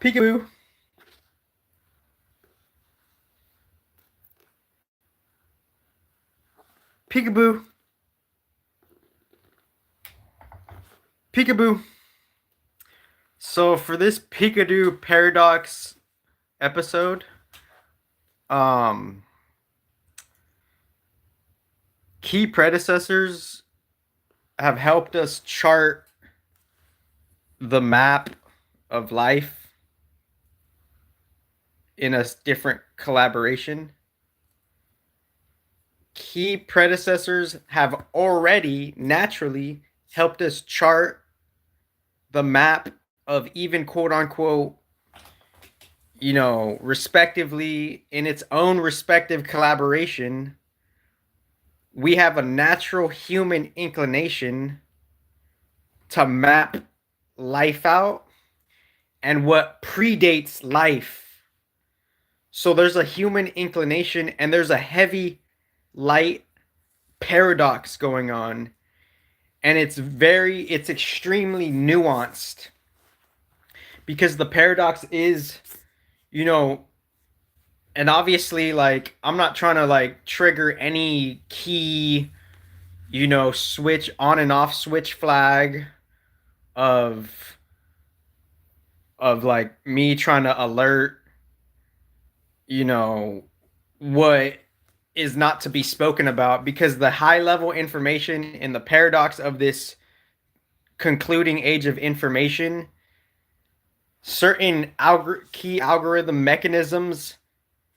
Peekaboo. Peekaboo. Peekaboo. So for this Peekaboo paradox episode, um, key predecessors have helped us chart the map of life in a different collaboration. Key predecessors have already naturally helped us chart the map of even quote unquote, respectively in its own respective collaboration. We have a natural human inclination to map life out and what predates life. So there's a human inclination and there's a heavy light paradox going on, and it's extremely nuanced because the paradox is, you know, and obviously, like, I'm not trying to like trigger any key, switch on and off switch flag of like me trying to alert, you know, what is not to be spoken about, because the high level information in the paradox of this concluding age of information, certain key algorithm mechanisms,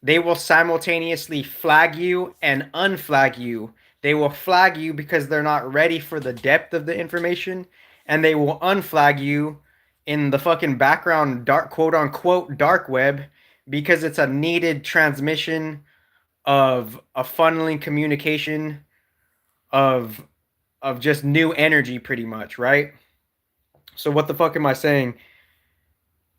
they will simultaneously flag you and unflag you. They will flag you because they're not ready for the depth of the information, and they will unflag you in the fucking background dark, quote unquote, dark web, because it's a needed transmission of a funneling communication of just new energy, pretty much, right? So what the fuck am I saying?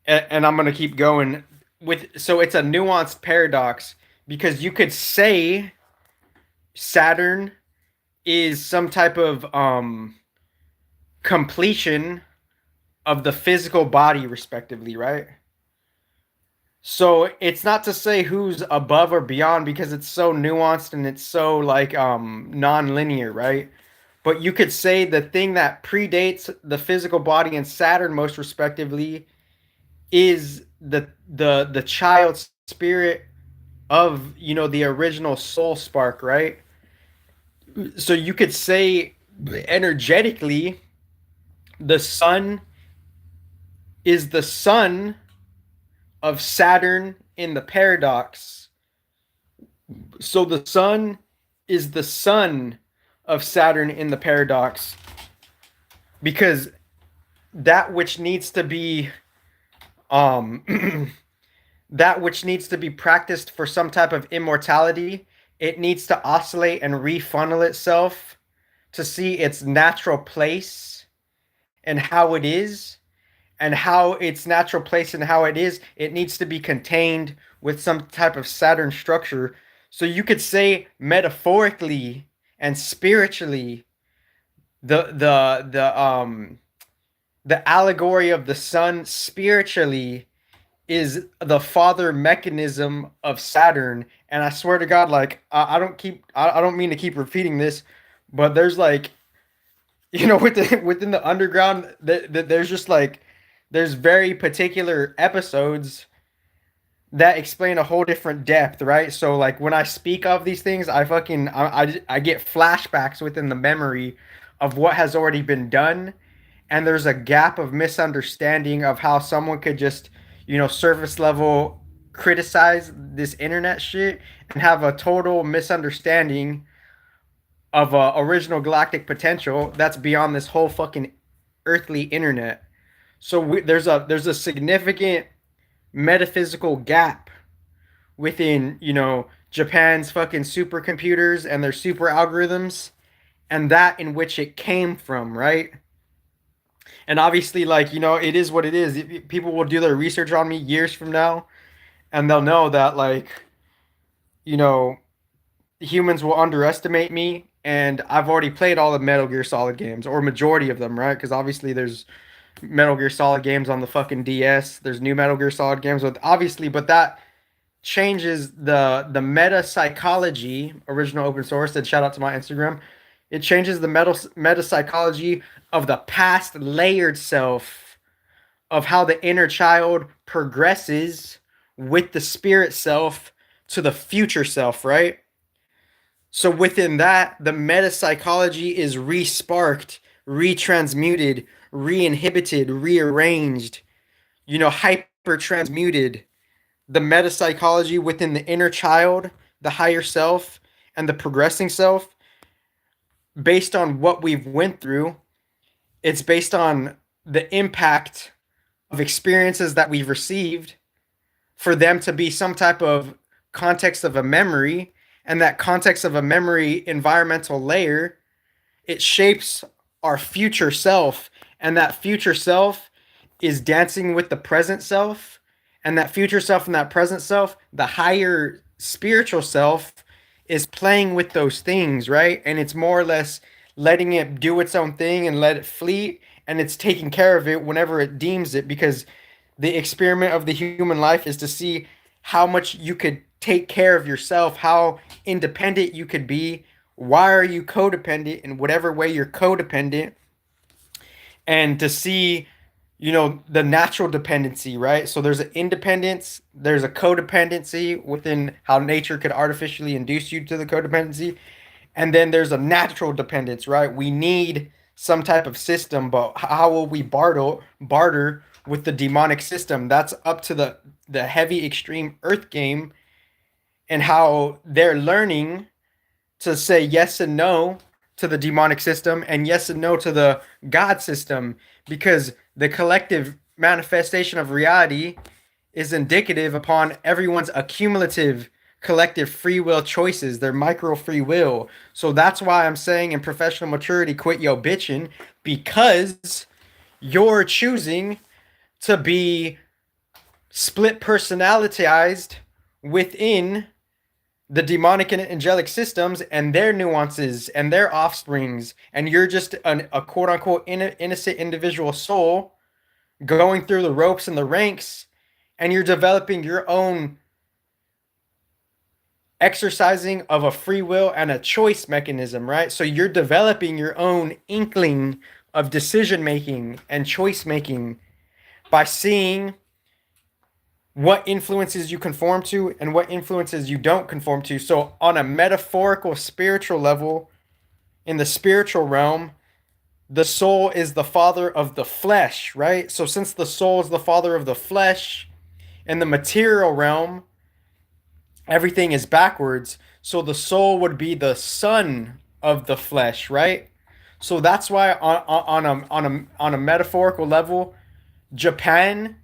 And I'm gonna keep going with. So it's a nuanced paradox because you could say Saturn is some type of completion of the physical body, respectively, right? So it's not to say who's above or beyond because it's so nuanced and it's so like non-linear, right? But you could say the thing that predates the physical body and Saturn most respectively is the child spirit of, the original soul spark, right? So you could say energetically the sun is the son of Saturn in the paradox. So the sun is the son of Saturn in the paradox because that which needs to be um that which needs to be practiced for some type of immortality, it needs to oscillate and refunnel itself to see its natural place and how it is, and how its natural place and how it is, it needs to be contained with some type of Saturn structure. So you could say metaphorically and spiritually, the allegory of the sun spiritually is the father mechanism of Saturn. And I swear to God, like I don't mean to keep repeating this, but there's like, within the underground, there's just like there's very particular episodes that explain a whole different depth, right? So like when I speak of these things, I get flashbacks within the memory of what has already been done, and there's a gap of misunderstanding of how someone could just, surface level criticize this internet shit and have a total misunderstanding of original galactic potential that's beyond this whole fucking earthly internet. So there's a significant metaphysical gap within, Japan's fucking supercomputers and their super algorithms and that in which it came from, right? And obviously, like, it is what it is. People will do their research on me years from now, and they'll know that, like, you know, humans will underestimate me. And I've already played all the Metal Gear Solid games, or majority of them, right? Because obviously, there's Metal Gear Solid games on the fucking DS. There's new Metal Gear Solid games with obviously, but that changes the meta psychology. Original open source. And shout out to my Instagram. It changes the meta psychology of the past layered self of how the inner child progresses with the spirit self to the future self, right? So within that, the meta psychology is re-sparked, retransmuted, re-inhibited, rearranged, hyper transmuted. The meta psychology within the inner child, the higher self, and the progressing self, based on what we've went through, it's based on the impact of experiences that we've received for them to be some type of context of a memory, and that context of a memory environmental layer, it shapes our future self, and that future self is dancing with the present self, and that future self and that present self, the higher spiritual self, is playing with those things, right? And it's more or less letting it do its own thing and let it fleet, and it's taking care of it whenever it deems it, because the experiment of the human life is to see how much you could take care of yourself, how independent you could be, why are you codependent in whatever way you're codependent, and to see, the natural dependency, right? So there's an independence, there's a codependency within how nature could artificially induce you to the codependency, and then there's a natural dependence, right? We need some type of system, but how will we barter with the demonic system? That's up to the heavy extreme earth game, and how they're learning to say yes and no to the demonic system and yes and no to the God system, because the collective manifestation of reality is indicative upon everyone's accumulative collective free will choices, their micro free will. So that's why I'm saying in professional maturity, quit yo bitching, because you're choosing to be split personalitized within the demonic and angelic systems and their nuances and their offsprings, and you're just a quote unquote innocent individual soul going through the ropes and the ranks, and you're developing your own exercising of a free will and a choice mechanism, right? So you're developing your own inkling of decision making and choice making by seeing what influences you conform to and what influences you don't conform to. So, on a metaphorical spiritual level, in the spiritual realm, the soul is the father of the flesh, right? So, since the soul is the father of the flesh, in the material realm, everything is backwards. So, the soul would be the son of the flesh, right? So that's why on a metaphorical level, Japan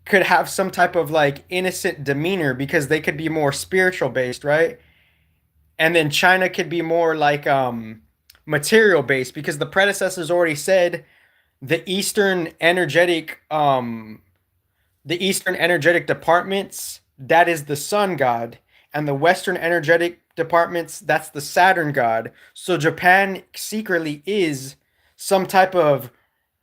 could have some type of like innocent demeanor because they could be more spiritual based, right? And then China could be more like material based, because the predecessors already said the Eastern energetic departments, that is the sun god, and the Western energetic departments, that's the Saturn god. So Japan secretly is some type of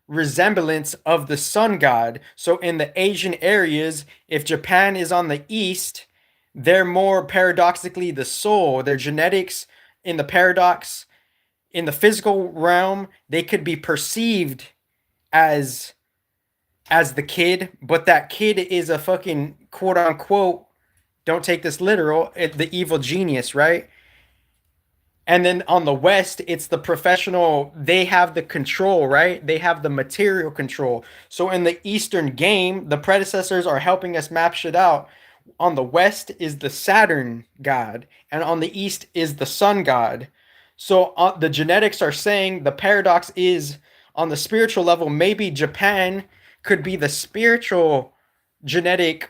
resemblance of the sun god. So in the Asian areas, if Japan is on the east, they're more paradoxically the soul. Their genetics in the paradox, in the physical realm, they could be perceived as the kid, but that kid is a fucking quote unquote, don't take this literal, the evil genius, right? And then on the West, it's the professional. They have the control, right? They have the material control. So in the Eastern game, the predecessors are helping us map shit out. On the West is the Saturn god, and on the East is the Sun god. So the genetics are saying the paradox is on the spiritual level, maybe Japan could be the spiritual genetic,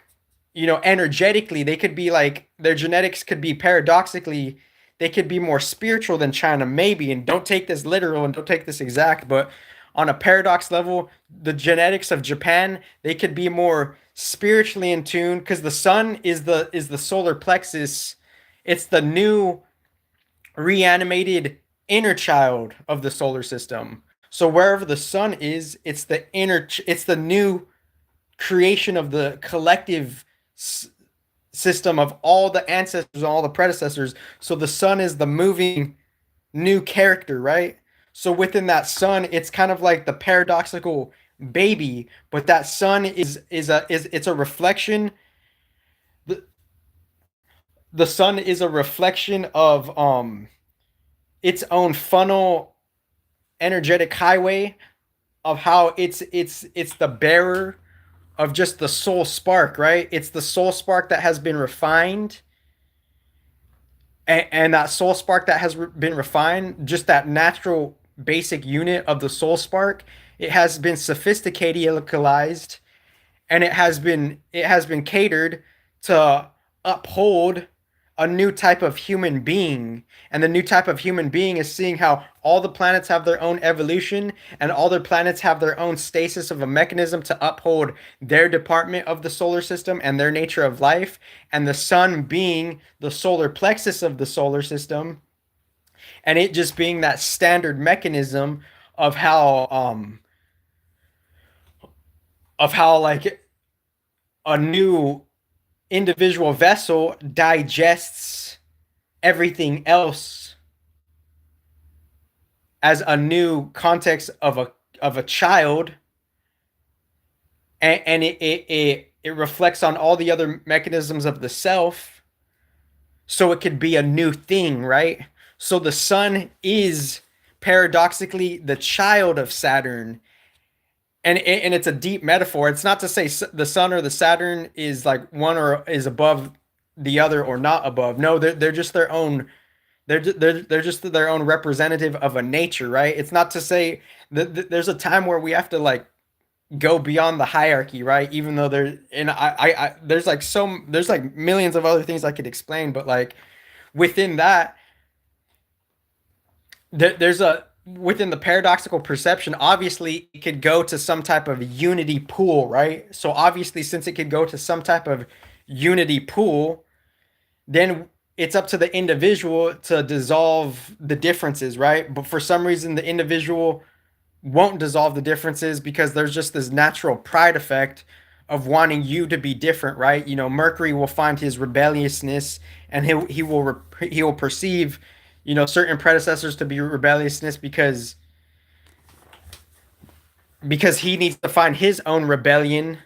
energetically, they could be like, their genetics could be paradoxically, they could be more spiritual than China, maybe. And don't take this literal and don't take this exact, but on a paradox level, the genetics of Japan, they could be more spiritually in tune, because the sun is the solar plexus. It's the new reanimated inner child of the solar system. So wherever the sun is, it's the new creation of the collective system of all the ancestors and all the predecessors. So the sun is the moving new character, right? So within that sun, it's kind of like the paradoxical baby, but that sun is it's a reflection. The, the sun is a reflection of its own funnel energetic highway of how it's the bearer of just the soul spark, right? It's the soul spark that has been refined, and that soul spark that has been refined, just that natural basic unit of the soul spark, it has been sophisticatedized, and it has been catered to uphold a new type of human being. And the new type of human being is seeing how all the planets have their own evolution and all their planets have their own stasis of a mechanism to uphold their department of the solar system and their nature of life, and the sun being the solar plexus of the solar system, and it just being that standard mechanism of how like a new individual vessel digests everything else as a new context of a child, and it reflects on all the other mechanisms of the self, so it could be a new thing, right? So the sun is paradoxically the child of Saturn, and it's a deep metaphor. It's not to say the sun or the Saturn is like one or is above the other or not above. No, they're just their own. They're just their own representative of a nature, right? It's not to say that there's a time where we have to like go beyond the hierarchy, right? Even though there's like there's like millions of other things I could explain, but like within that, there's a within the paradoxical perception, obviously it could go to some type of unity pool, right? So obviously, since it could go to some type of unity pool, then it's up to the individual to dissolve the differences, right? But for some reason, the individual won't dissolve the differences because there's just this natural pride effect of wanting you to be different, right? You know, Mercury will find his rebelliousness, and he will perceive, certain predecessors to be rebelliousness because he needs to find his own rebellion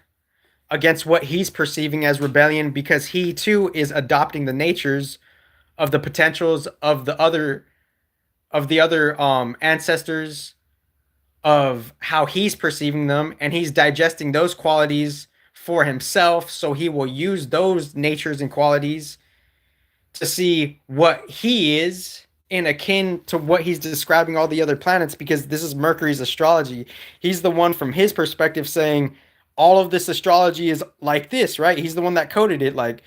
against what he's perceiving as rebellion, because he too is adopting the natures of the potentials of the other ancestors, of how he's perceiving them, and he's digesting those qualities for himself, so he will use those natures and qualities to see what he is in akin to what he's describing all the other planets, because this is Mercury's astrology. He's the one from his perspective saying all of this astrology is like this, right? He's the one that coded it. Like,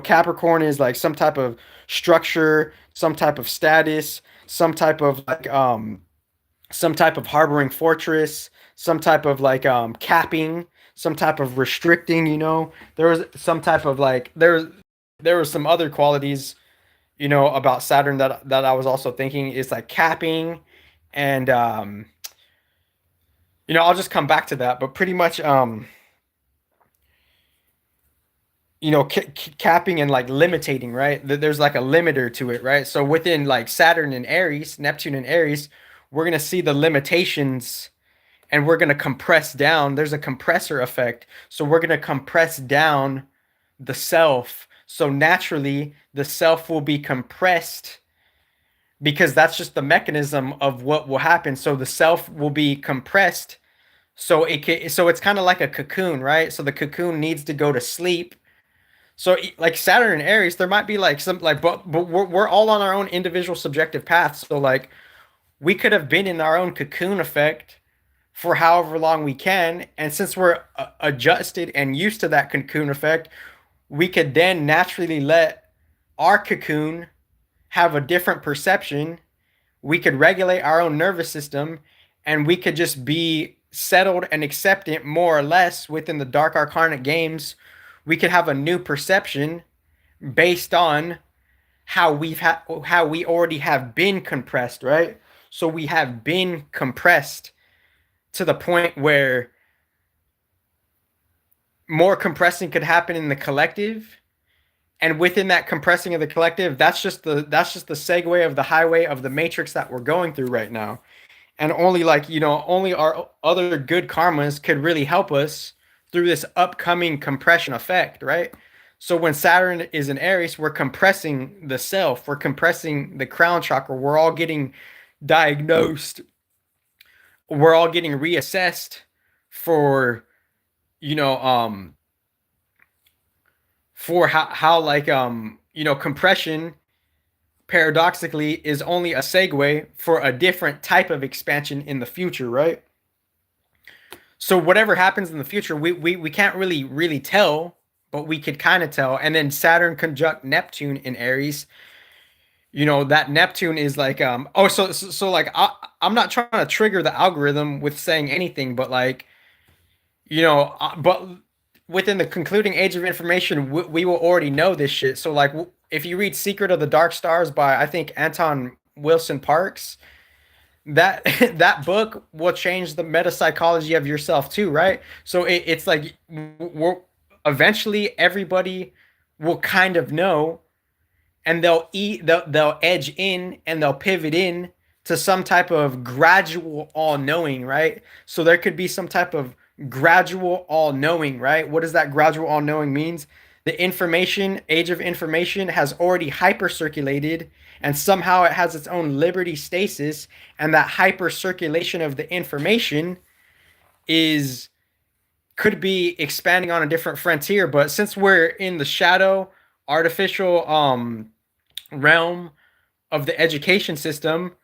Capricorn is like some type of structure, some type of status, some type of harboring fortress, some type of like capping, some type of restricting, There was some type of like there was some other qualities, about Saturn that I was also thinking is like capping, and I'll just come back to that, but pretty much capping and like limiting, right? There's like a limiter to it, right? So within like Saturn and Aries, Neptune and Aries, we're going to see the limitations, and we're going to compress down. There's a compressor effect. So we're going to compress down the self. So naturally, the self will be compressed because that's just the mechanism of what will happen. So the self will be compressed. So it's kind of like a cocoon, right? So the cocoon needs to go to sleep. So like Saturn and Aries, there might be like some like, but we're all on our own individual subjective paths. So like we could have been in our own cocoon effect for however long we can, and since we're adjusted and used to that cocoon effect, we could then naturally let our cocoon have a different perception. We could regulate our own nervous system, and we could just be settled and acceptant more or less within the dark arcanic games. We could have a new perception based on how we already have been compressed, right? So we have been compressed to the point where more compressing could happen in the collective, and within that compressing of the collective, that's just the segue of the highway of the matrix that we're going through right now. And only, like, only our other good karmas could really help us through this upcoming compression effect, right? So when Saturn is in Aries, we're compressing the self, we're compressing the crown chakra, we're all getting diagnosed, we're all getting reassessed for, you know for how like, compression paradoxically is only a segue for a different type of expansion in the future, right? So whatever happens in the future, we can't really tell, but we could kind of tell. And then Saturn conjunct Neptune in Aries, that Neptune is like, so like, I'm not trying to trigger the algorithm with saying anything, but like, but within the concluding age of information, we will already know this shit. So like, if you read Secret of the Dark Stars by, I think, Anton Wilson Parks, that that book will change the meta psychology of yourself too, right? So it's like, we're eventually everybody will kind of know, and they'll edge in and they'll pivot in to some type of gradual all knowing, right? So there could be some type of gradual all knowing, right? What does that gradual all knowing means? The information age of information has already hyper circulated, and somehow it has its own liberty stasis, and that hyper circulation of the information is could be expanding on a different frontier. But since we're in the shadow artificial realm of the education system,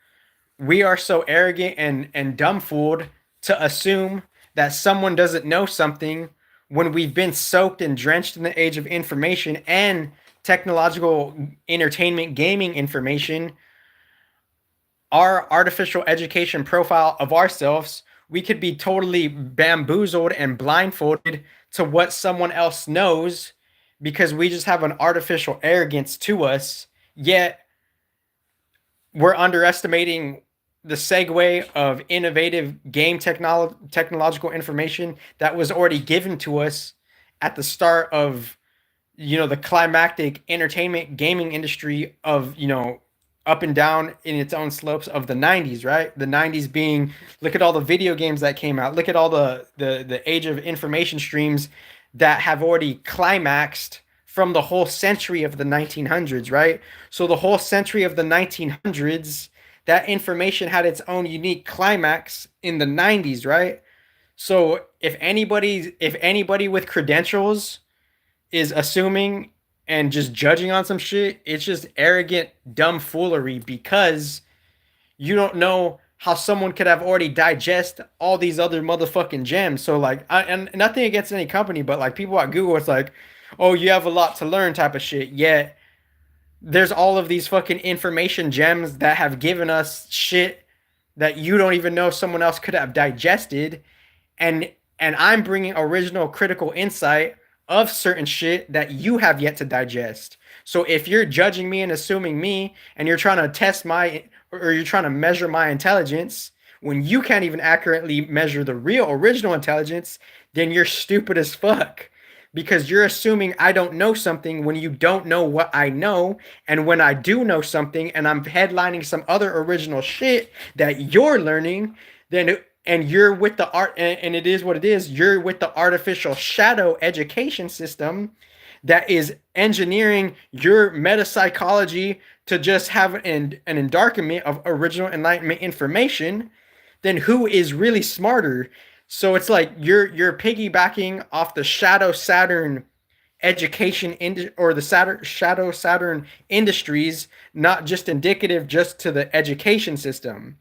we are so arrogant and dumbfooled to assume that someone doesn't know something when we've been soaked and drenched in the age of information and technological entertainment gaming information. Our artificial education profile of ourselves, we could be totally bamboozled and blindfolded to what someone else knows, because we just have an artificial arrogance to us. Yet we're underestimating the segue of innovative game technological information that was already given to us at the start of, the climactic entertainment gaming industry of, up and down in its own slopes of the 90s, right? The 90s being, look at all the video games that came out, look at all the age of information streams that have already climaxed from the whole century of the 1900s, right? So the whole century of the 1900s, that information had its own unique climax in the 90s, right? So if anybody with credentials is assuming and just judging on some shit, it's just arrogant dumb foolery, because you don't know how someone could have already digest all these other motherfucking gems. So like, and nothing against any company, but like, people at Google, it's like, oh, you have a lot to learn type of shit. Yet there's all of these fucking information gems that have given us shit that you don't even know someone else could have digested. And I'm bringing original critical insight of certain shit that you have yet to digest. So if you're judging me and assuming me, and you're trying to test my, or you're trying to measure my intelligence when you can't even accurately measure the real original intelligence, then you're stupid as fuck, because you're assuming I don't know something when you don't know what I know. And when I do know something and I'm headlining some other original shit that you're learning, then, and you're with the art, and it is what it is, you're with the artificial shadow education system that is engineering your meta psychology to just have an endarkenment of original enlightenment information. Then who is really smarter? So it's like you're piggybacking off the shadow Saturn education or the shadow Saturn industries, not just indicative just to the education system.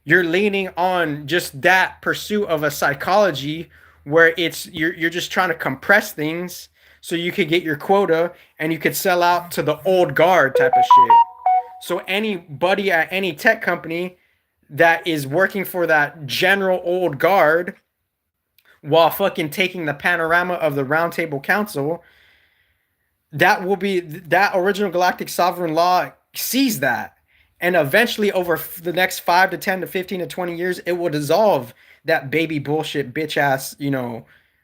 You're leaning on just that pursuit of a psychology where you're just trying to compress things so you could get your quota and you could sell out to the old guard type of shit. So anybody at any tech company that is working for that general old guard while fucking taking the panorama of the Roundtable Council, that original galactic sovereign law sees that. And eventually, over the next 5 to 10 to 15 to 20 years, it will dissolve that baby bullshit, bitch ass,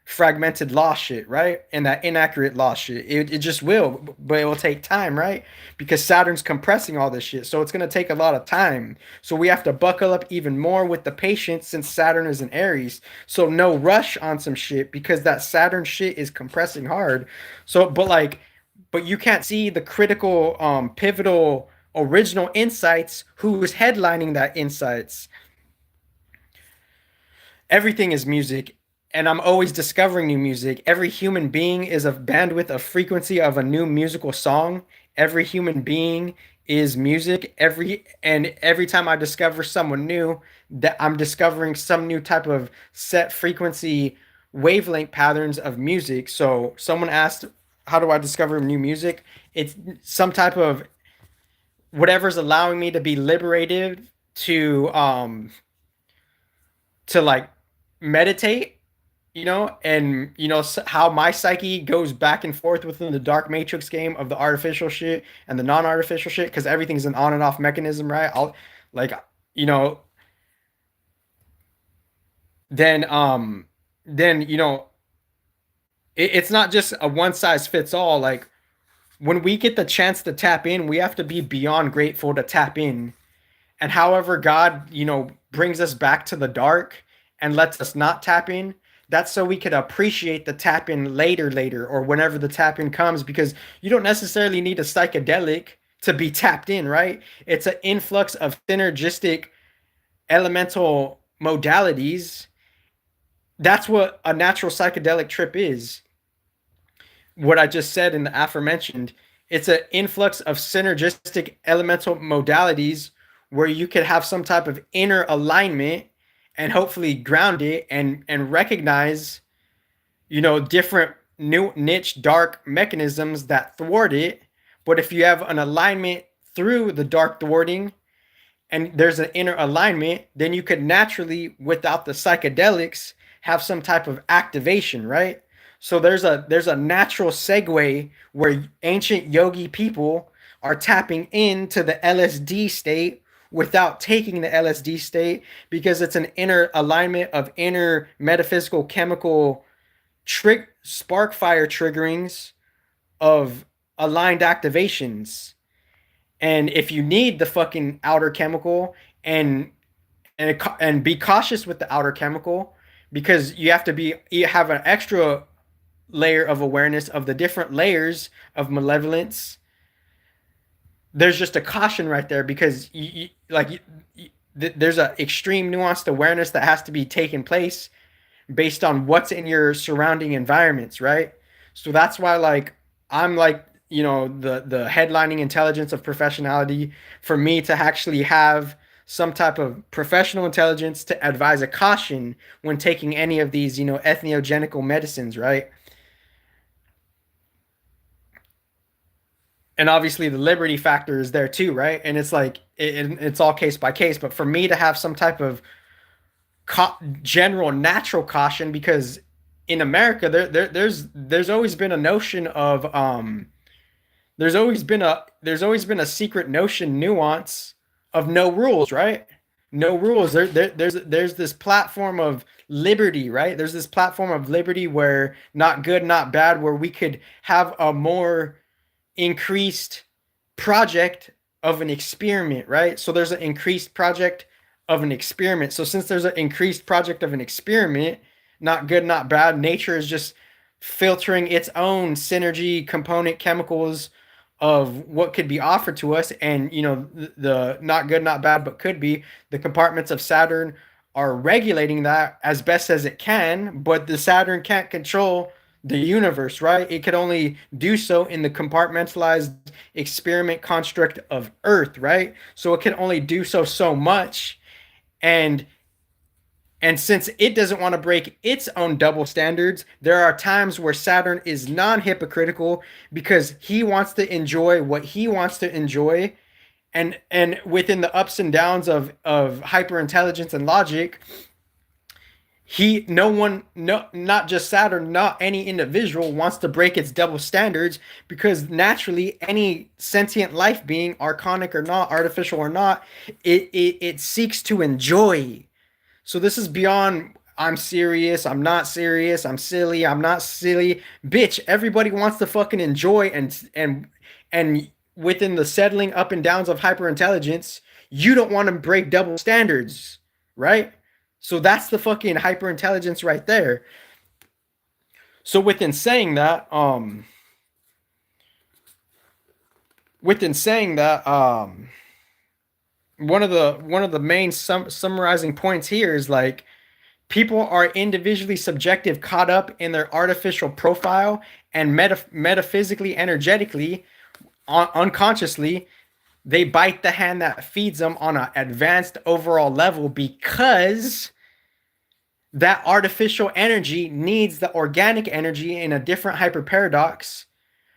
fragmented loss shit, right? And that inaccurate loss shit. It just will, but it will take time, right? Because Saturn's compressing all this shit. So it's going to take a lot of time. So we have to buckle up even more with the patience since Saturn is in Aries. So no rush on some shit because that Saturn shit is compressing hard. So, but you can't see the critical, pivotal, original insights. Who's headlining that insights? Everything is music, and I'm always discovering new music. Every human being is a bandwidth of frequency of a new musical song. Every human being is music. Every time I discover someone new, that I'm discovering some new type of set frequency wavelength patterns of music. So someone asked, how do I discover new music? It's some type of whatever's allowing me to be liberated to like meditate, and how my psyche goes back and forth within the dark matrix game of the artificial shit and the non-artificial shit because everything's an on and off mechanism, right? I'll like you know then then it's not just a one size fits all. Like when we get the chance to tap in, we have to be beyond grateful to tap in. And however God, brings us back to the dark and lets us not tap in, that's so we could appreciate the tap in later, or whenever the tap in comes, because you don't necessarily need a psychedelic to be tapped in, right? It's an influx of synergistic elemental modalities. That's what a natural psychedelic trip is. What I just said in the aforementioned, it's an influx of synergistic elemental modalities where you could have some type of inner alignment and hopefully ground it and recognize, different new niche dark mechanisms that thwart it. But if you have an alignment through the dark thwarting and there's an inner alignment, then you could naturally, without the psychedelics, have some type of activation, right? So there's a natural segue where ancient yogi people are tapping into the LSD state without taking the LSD state because it's an inner alignment of inner metaphysical chemical spark fire triggerings of aligned activations. And if you need the fucking outer chemical and be cautious with the outer chemical because you have an extra layer of awareness of the different layers of malevolence. There's just a caution right there because there's an extreme nuanced awareness that has to be taken place based on what's in your surrounding environments, right? So that's why I'm the headlining intelligence of professionality for me to actually have some type of professional intelligence to advise a caution when taking any of these ethnogenical medicines, right? And obviously the liberty factor is there too, right? And it's like it's all case by case. But for me to have some type of general natural caution, because in America there's always been a notion of there's always been a secret notion nuance of no rules, right? No rules. There's this platform of liberty, right? There's this platform of liberty where not good, not bad, where we could have a more increased project of an experiment, right? So there's an increased project of an experiment. So since there's an increased project of an experiment, not good, not bad, nature is just filtering its own synergy component chemicals of what could be offered to us. And the not good, not bad, but could be, the compartments of Saturn are regulating that as best as it can, but the Saturn can't control the universe, right? It could only do so in the compartmentalized experiment construct of Earth, right? So it can only do so much. And since it doesn't want to break its own double standards, there are times where Saturn is non-hypocritical because he wants to enjoy what he wants to enjoy. And within the ups and downs of hyper intelligence and logic, no one, no, not just Saturn, not any individual wants to break its double standards, because naturally any sentient life being, archonic or not, artificial or not, it seeks to enjoy. So this is beyond I'm serious, I'm not serious, I'm silly, I'm not silly. Bitch, everybody wants to fucking enjoy and within the settling up and downs of hyperintelligence, you don't want to break double standards, right? So that's the fucking hyperintelligence right there. So within saying that one of the main summarizing points here is like people are individually subjective, caught up in their artificial profile and metaphysically, energetically, unconsciously, they bite the hand that feeds them on an advanced overall level because that artificial energy needs the organic energy in a different hyper paradox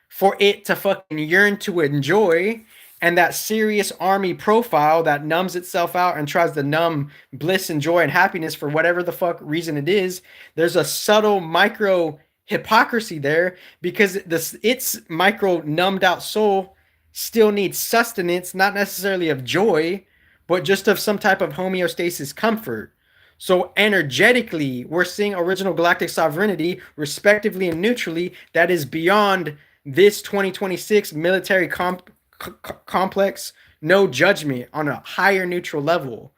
for it to fucking yearn to enjoy. And that serious army profile that numbs itself out and tries to numb bliss and joy and happiness for whatever the fuck reason it is, there's a subtle micro hypocrisy there because its micro numbed out soul still needs sustenance, not necessarily of joy, but just of some type of homeostasis comfort. So energetically, we're seeing original galactic sovereignty, respectively and neutrally, that is beyond this 2026 military complex. No judgment on a higher neutral level.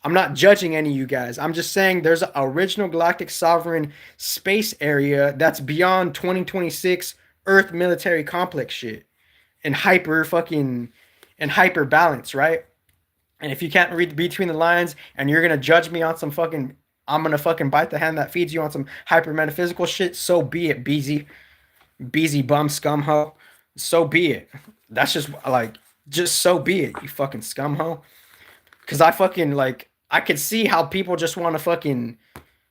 I'm not judging any of you guys. I'm just saying there's an original galactic sovereign space area that's beyond 2026 Earth military complex shit and hyper balance, right? And if you can't read between the lines and you're gonna judge me on some fucking, I'm gonna fucking bite the hand that feeds you on some hyper metaphysical shit, so be it, Beezy bum scum hoe. So be it. That's just like, just so be it, you fucking scum hoe. Cause I fucking like, I could see how people just want to fucking,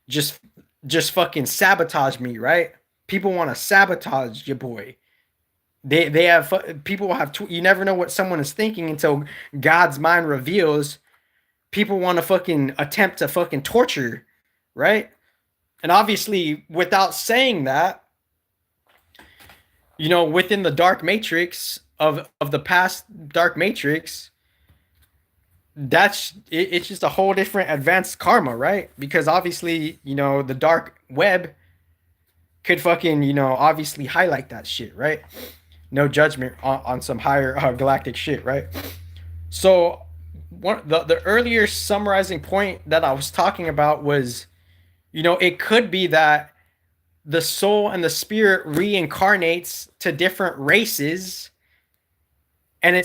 just, just fucking sabotage me, right? People want to sabotage your boy. They have people have you never know what someone is thinking until God's mind reveals. People want to fucking attempt to fucking torture, right? And obviously, without saying that, within the dark matrix of the past dark matrix, it's just a whole different advanced karma, right? Because obviously, the dark web could fucking, obviously highlight that shit, right? No judgment on some higher galactic shit, right? So the earlier summarizing point that I was talking about was, it could be that the soul and the spirit reincarnates to different races, and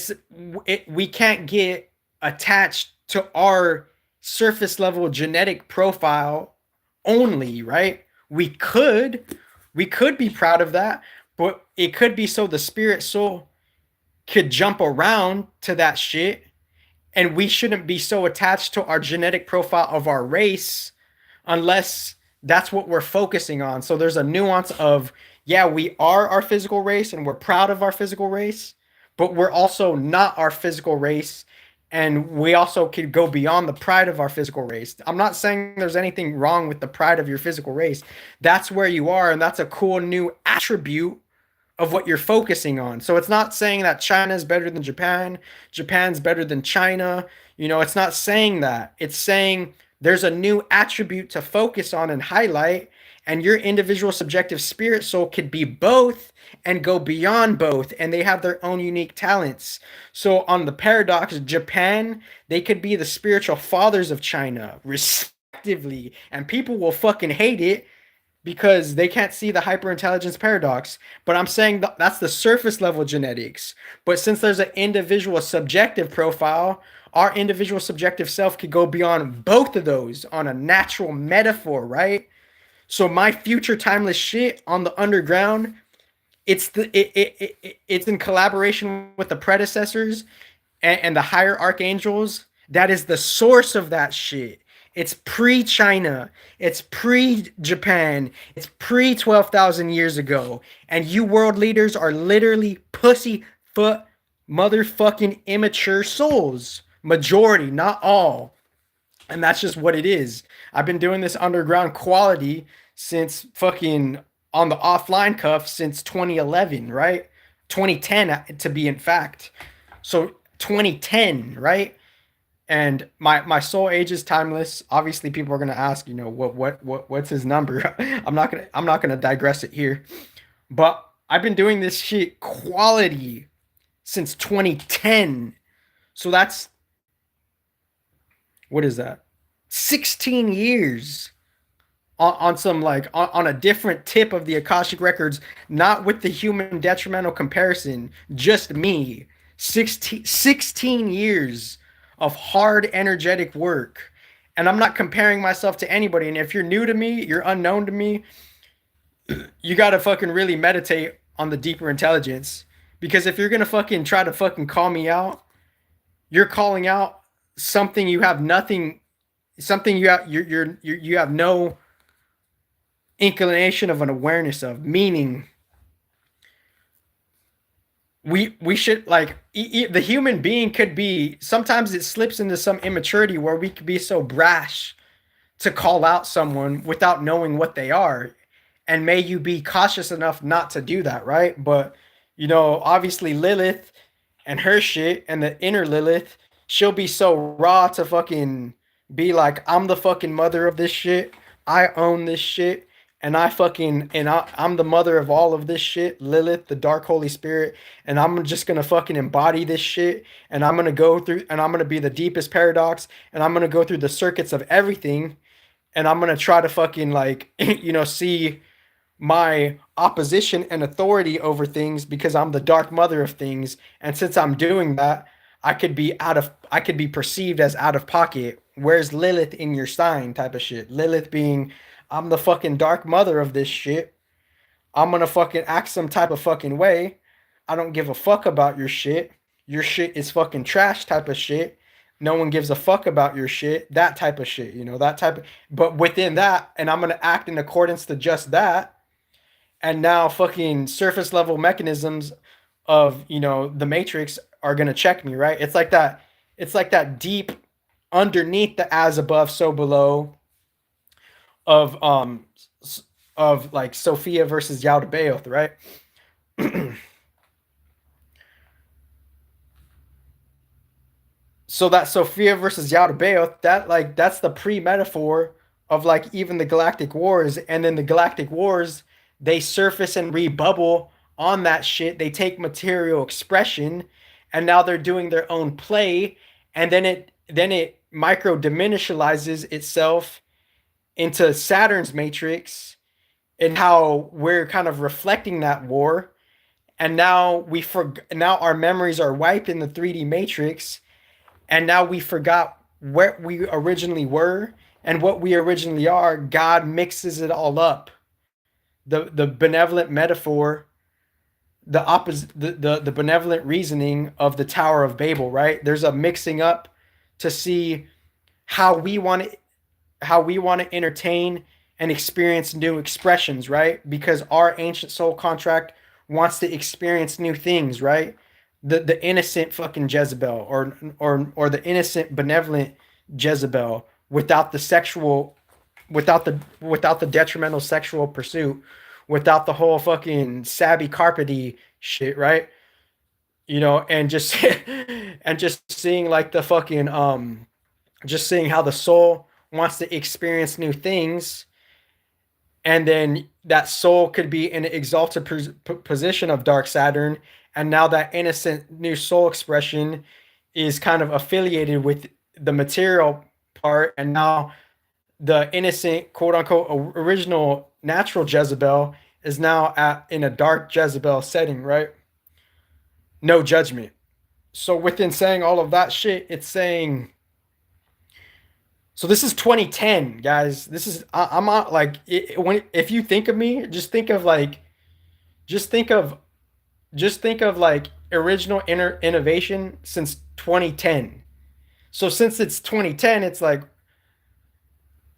we can't get attached to our surface level genetic profile only, right? We could be proud of that, but it could be so the spirit soul could jump around to that shit, and we shouldn't be so attached to our genetic profile of our race unless that's what we're focusing on. So there's a nuance of, yeah, we are our physical race and we're proud of our physical race, but we're also not our physical race, and we also could go beyond the pride of our physical race. I'm not saying there's anything wrong with the pride of your physical race. That's where you are, and that's a cool new attribute of what you're focusing on. So it's not saying that China is better than Japan, Japan's better than China. It's not saying that. It's saying there's a new attribute to focus on and highlight, and your individual subjective spirit soul could be both and go beyond both, and they have their own unique talents. So on the paradox, Japan, they could be the spiritual fathers of China, respectively, and people will fucking hate it because they can't see the hyperintelligence paradox. But I'm saying that's the surface level genetics. But since there's an individual subjective profile, our individual subjective self could go beyond both of those on a natural metaphor, right? So my future timeless shit on the underground, it's in collaboration with the predecessors and the higher archangels. That is the source of that shit. It's pre-China. It's pre-Japan. It's pre-12,000 years ago. And you world leaders are literally pussyfoot motherfucking immature souls. Majority, not all. And that's just what it is. I've been doing this underground quality since fucking on the offline cuff since 2011, right? 2010 to be in fact. So 2010, right? And my soul age is timeless. Obviously, people are gonna ask, what's his number? I'm not gonna digress it here. But I've been doing this shit quality since 2010. So that's what is that? 16 years on some like on a different tip of the Akashic records, not with the human detrimental comparison, just me. 16 years of hard energetic work. And I'm not comparing myself to anybody. And if you're new to me, you're unknown to me, you gotta fucking really meditate on the deeper intelligence. Because if you're gonna fucking try to fucking call me out, you're calling out something you have nothing, something you have no inclination of an awareness of. Meaning, we should like the human being could be. Sometimes it slips into some immaturity where we could be so brash to call out someone without knowing what they are. And may you be cautious enough not to do that, right? But obviously Lilith and her shit and the inner Lilith, she'll be so raw to fucking be like, I'm the fucking mother of this shit. I own this shit. And I'm the mother of all of this shit, Lilith, the dark Holy Spirit, and I'm just gonna fucking embody this shit, and I'm gonna go through, and I'm gonna be the deepest paradox, and I'm gonna go through the circuits of everything, and I'm gonna try to fucking like, see my opposition and authority over things because I'm the dark mother of things. And since I'm doing that, I could be perceived as out of pocket. Where's Lilith in your sign type of shit? Lilith being, I'm the fucking dark mother of this shit. I'm gonna fucking act some type of fucking way. I don't give a fuck about your shit. Your shit is fucking trash type of shit. No one gives a fuck about your shit. That type of shit, that type of, but within that, and I'm gonna act in accordance to just that. And now fucking surface level mechanisms of the matrix are gonna check me, right? It's like that deep underneath the as above so below of like Sophia versus Yaldabaoth, right? So that Sophia versus Yaldabaoth, that's the pre-metaphor of like even the Galactic Wars. And then the Galactic Wars, they surface and rebubble on that shit. They take material expression, and now they're doing their own play, and then it micro dimensionalizes itself into Saturn's matrix, and how we're kind of reflecting that war. And now our memories are wiped in the 3D matrix, and now we forgot where we originally were and what we originally are. God mixes it all up. The benevolent metaphor, the opposite, the benevolent reasoning of the Tower of Babel, right? There's a mixing up to see how we want to entertain and experience new expressions, right? Because our ancient soul contract wants to experience new things, right? The innocent fucking Jezebel, or the innocent benevolent Jezebel, without the sexual, without the detrimental sexual pursuit, without the whole fucking Sabby Carpety shit, right? And just and just seeing like the fucking just seeing how the soul wants to experience new things, and then that soul could be in an exalted position of dark Saturn, and now that innocent new soul expression is kind of affiliated with the material part, and now the innocent quote unquote original natural Jezebel is now in a dark Jezebel setting, right? No judgment. So within saying all of that shit, it's saying, so this is 2010, guys. This is I'm not like when if you think of me, just think of like original innovation since 2010. So since it's 2010, it's like,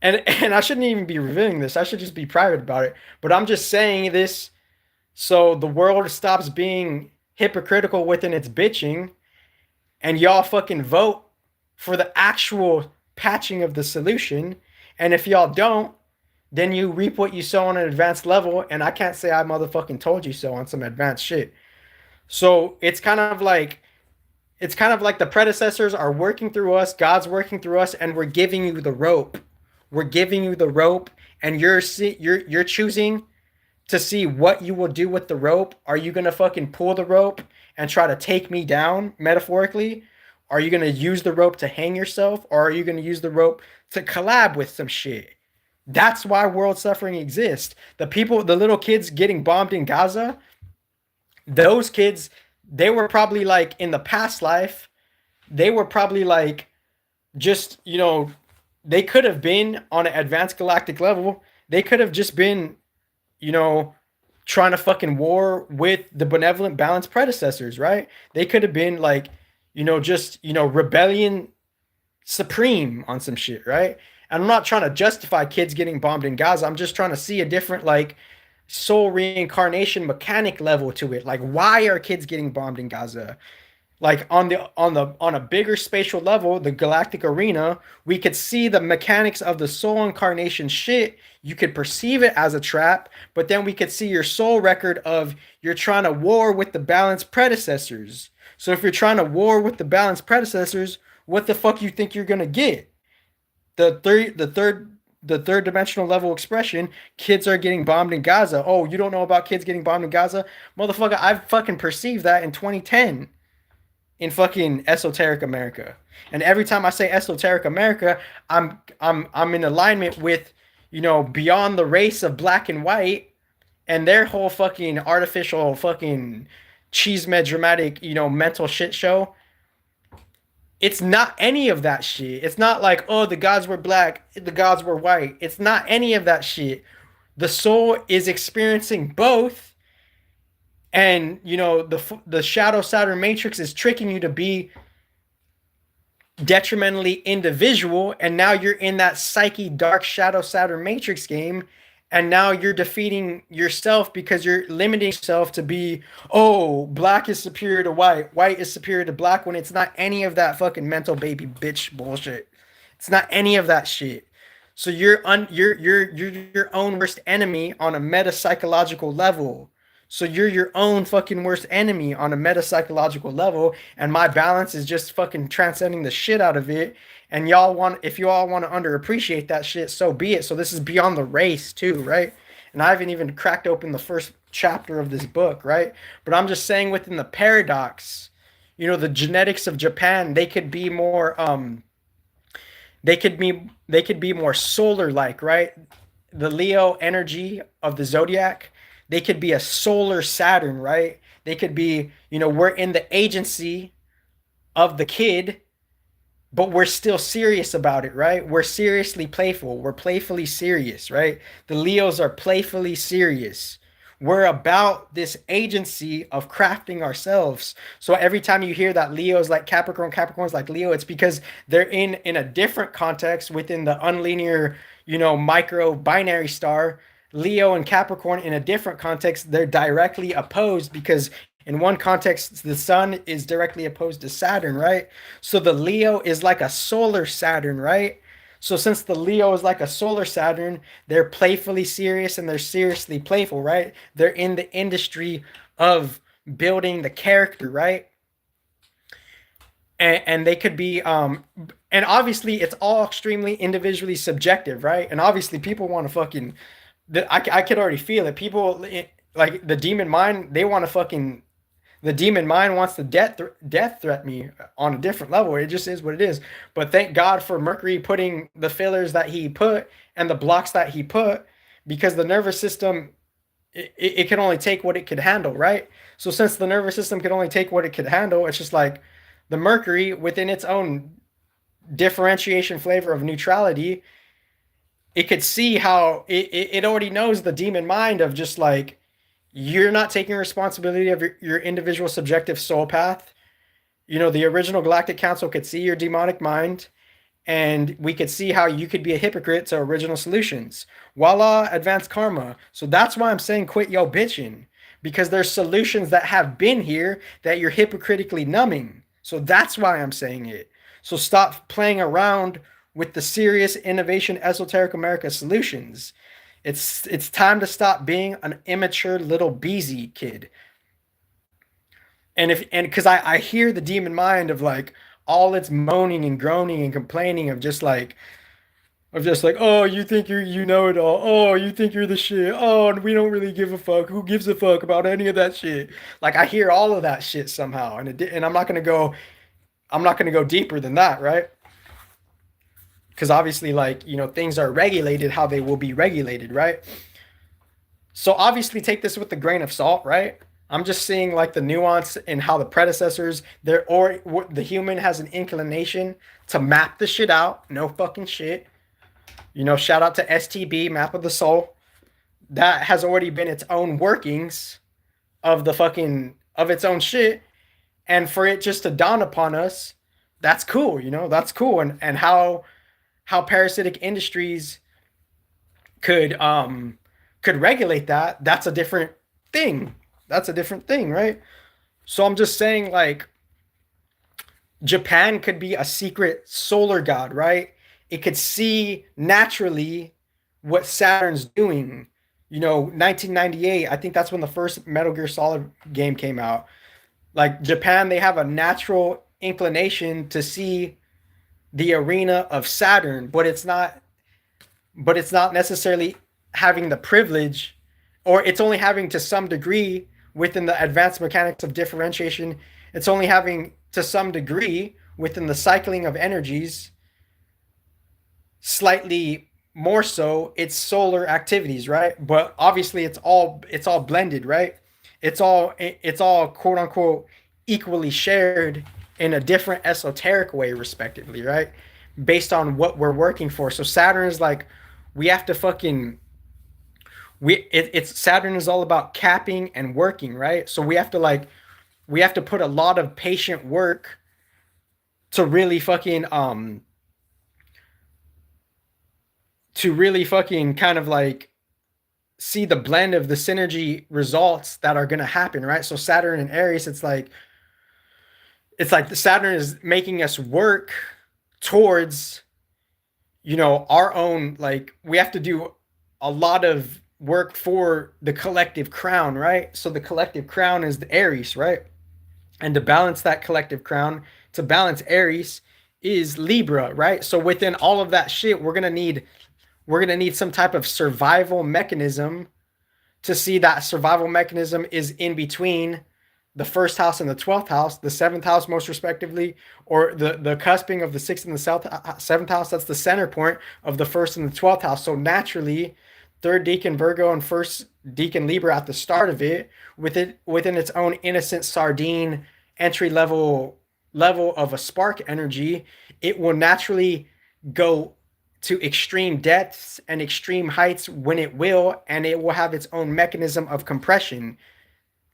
and I shouldn't even be revealing this. I should just be private about it. But I'm just saying this so the world stops being hypocritical within its bitching, and y'all fucking vote for the actual patching of the solution. And if y'all don't, then you reap what you sow on an advanced level. And I can't say I motherfucking told you so on some advanced shit. So it's kind of like It's kind of like the predecessors are working through us, God's working through us, and we're giving you the rope. We're giving you the rope, and you're choosing to see what you will do with the rope. Are you gonna fucking pull the rope and try to take me down metaphorically? Are you gonna use the rope to hang yourself, or are you gonna use the rope to collab with some shit? That's why world suffering exists. The people, the little kids getting bombed in Gaza, those kids, they were probably like in the past life, they were probably like just, they could have been on an advanced galactic level. They could have just been, you know, trying to fucking war with the benevolent balanced predecessors, right? They could have been like, just, rebellion supreme on some shit, right? And I'm not trying to justify kids getting bombed in Gaza. I'm just trying to see a different like soul reincarnation mechanic level to it. Like, why are kids getting bombed in Gaza? Like on a bigger spatial level, the galactic arena, we could see the mechanics of the soul incarnation shit. You could perceive it as a trap, but then we could see your soul record of you're trying to war with the balanced predecessors. So if you're trying to war with the balanced predecessors, what the fuck you think you're gonna get? The third dimensional level expression, kids are getting bombed in Gaza. Oh, you don't know about kids getting bombed in Gaza? Motherfucker, I've fucking perceived that in 2010 in fucking esoteric America. And every time I say esoteric America, I'm in alignment with, beyond the race of black and white and their whole fucking artificial fucking cheese med dramatic, mental shit show. It's not any of that shit. It's not like, oh, the gods were black, the gods were white. It's not any of that shit. The soul is experiencing both, and the shadow Saturn matrix is tricking you to be detrimentally individual, and now you're in that psyche dark shadow Saturn matrix game, and now you're defeating yourself because you're limiting yourself to be, oh, black is superior to white is superior to black, when it's not any of that fucking mental baby bitch bullshit. It's not any of that shit. So you're your own worst enemy on a meta psychological level. So you're your own fucking worst enemy on a meta psychological level, and my balance is just fucking transcending the shit out of it. And if you all want to underappreciate that shit, so be it. So this is beyond the race too, right? And I haven't even cracked open the first chapter of this book, right? But I'm just saying within the paradox, the genetics of Japan, they could be more solar like, right? The Leo energy of the zodiac, they could be a solar Saturn, right? They could be, we're in the agency of the kid, but we're still serious about it, right? We're seriously playful. We're playfully serious, right? The Leos are playfully serious. We're about this agency of crafting ourselves. So every time you hear that Leo's like Capricorn, Capricorn's like Leo, it's because they're in a different context within the unlinear, micro binary star. Leo and Capricorn in a different context, they're directly opposed because in one context, the sun is directly opposed to Saturn, right? So the Leo is like a solar Saturn, right? So since the Leo is like a solar Saturn, they're playfully serious and they're seriously playful, right? They're in the industry of building the character, right? And they could be and obviously it's all extremely individually subjective, right? And obviously people want to fucking I could already feel it. People like the demon mind, they want to fucking the demon mind wants to death threat me on a different level. It just is what it is. But thank God for Mercury putting the fillers that he put and the blocks that he put, because the nervous system, it can only take what it could handle, right? So since the nervous system can only take what it could handle, it's just like the Mercury within its own differentiation flavor of neutrality, it could see how it already knows the demon mind of just like, you're not taking responsibility of your individual subjective soul path. The original Galactic Council could see your demonic mind, and we could see how you could be a hypocrite to original solutions. Voila, advanced karma. So that's why I'm saying quit yo bitching, because there's solutions that have been here that you're hypocritically numbing. So that's why I'm saying it. So stop playing around with the serious innovation esoteric America solutions. It's time to stop being an immature little beezy kid. And because I hear the demon mind of like all its moaning and groaning and complaining of just like, oh, you think you know it all. Oh, you think you're the shit. Oh, and we don't really give a fuck. Who gives a fuck about any of that shit? Like I hear all of that shit somehow, and I'm not gonna go deeper than that, right? Because obviously, like things are regulated how they will be regulated, right? So obviously, take this with a grain of salt, right? I'm just seeing like the nuance in how the predecessors there or the human has an inclination to map the shit out. No fucking shit. Shout out to STB, Map of the Soul. That has already been its own workings of the fucking of its own shit. And for it just to dawn upon us, that's cool, that's cool. And how parasitic industries could regulate that, that's a different thing. That's a different thing, right? So I'm just saying, like, Japan could be a secret solar god, right? It could see naturally what Saturn's doing. 1998, I think that's when the first Metal Gear Solid game came out. Like Japan, they have a natural inclination to see the arena of Saturn, but it's not necessarily having the privilege, or it's only having to some degree within the advanced mechanics of differentiation. It's only having to some degree within the cycling of energies, slightly more so its solar activities, right? But obviously it's all blended, right? It's all quote unquote equally shared in a different esoteric way, respectively, right? Based on what we're working for. So Saturn is like, we have to fucking it's Saturn is all about capping and working, right? So we have to put a lot of patient work to really fucking kind of like see the blend of the synergy results that are going to happen, right? So Saturn and Aries, it's like the Saturn is making us work towards our own, like we have to do a lot of work for the collective crown, right? So the collective crown is the Aries, right? And to balance that collective crown, to balance Aries is Libra, right? So within all of that shit, we're going to need some type of survival mechanism to see that survival mechanism is in between the first house and the 12th house, the seventh house, most respectively, or the cusping of the sixth and the seventh house. That's the center point of the first and the 12th house. So naturally, third deacon Virgo and first deacon Libra at the start of it, within its own innocent sardine entry level of a spark energy, it will naturally go to extreme depths and extreme heights when it will, and it will have its own mechanism of compression.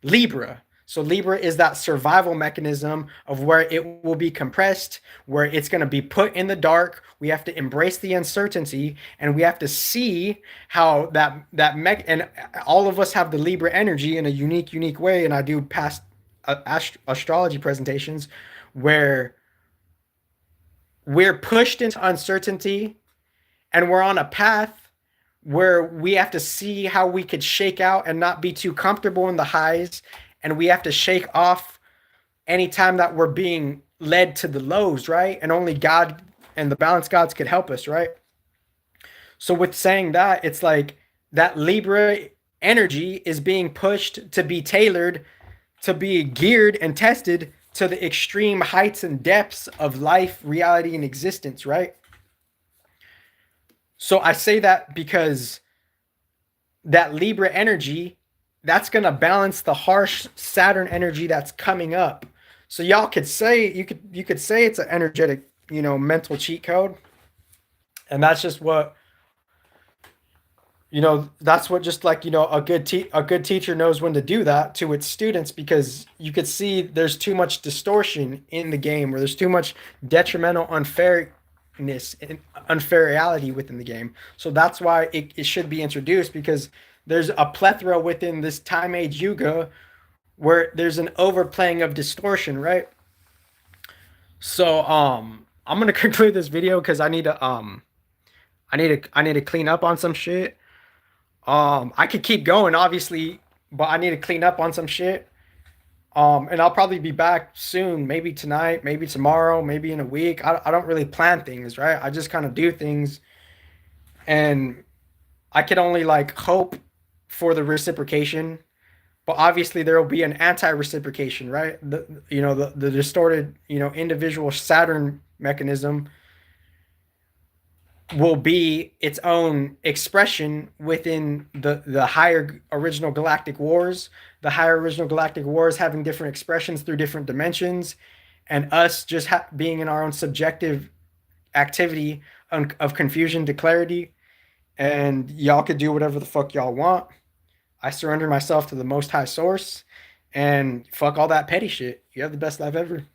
Libra. So Libra is that survival mechanism of where it will be compressed, where it's going to be put in the dark. We have to embrace the uncertainty, and we have to see how and all of us have the Libra energy in a unique way. And I do past astrology presentations where we're pushed into uncertainty, and we're on a path where we have to see how we could shake out and not be too comfortable in the highs, and we have to shake off anytime that we're being led to the lows, right? And only God and the balance gods could help us, right? So with saying that, it's like that Libra energy is being pushed to be tailored, to be geared and tested to the extreme heights and depths of life, reality, and existence, right? So I say that because that Libra energy, that's going to balance the harsh Saturn energy that's coming up. So y'all could say, you could say it's an energetic, mental cheat code. And that's just what, that's what, just like, a good teacher knows when to do that to its students, because you could see there's too much distortion in the game, where there's too much detrimental unfairness and unfairality within the game. So that's why it should be introduced, because there's a plethora within this time age yuga where there's an overplaying of distortion, right? So I'm gonna conclude this video because I need to clean up on some shit. I could keep going, obviously, but I need to clean up on some shit. And I'll probably be back soon, maybe tonight, maybe tomorrow, maybe in a week. I don't really plan things, right? I just kind of do things, and I can only like hope for the reciprocation. But obviously there will be an anti-reciprocation, right? The distorted, individual Saturn mechanism will be its own expression within the higher original galactic wars, the higher original galactic wars having different expressions through different dimensions, and us just being in our own subjective activity of confusion to clarity. And y'all could do whatever the fuck y'all want. I surrender myself to the most high source, and fuck all that petty shit. You have the best life ever.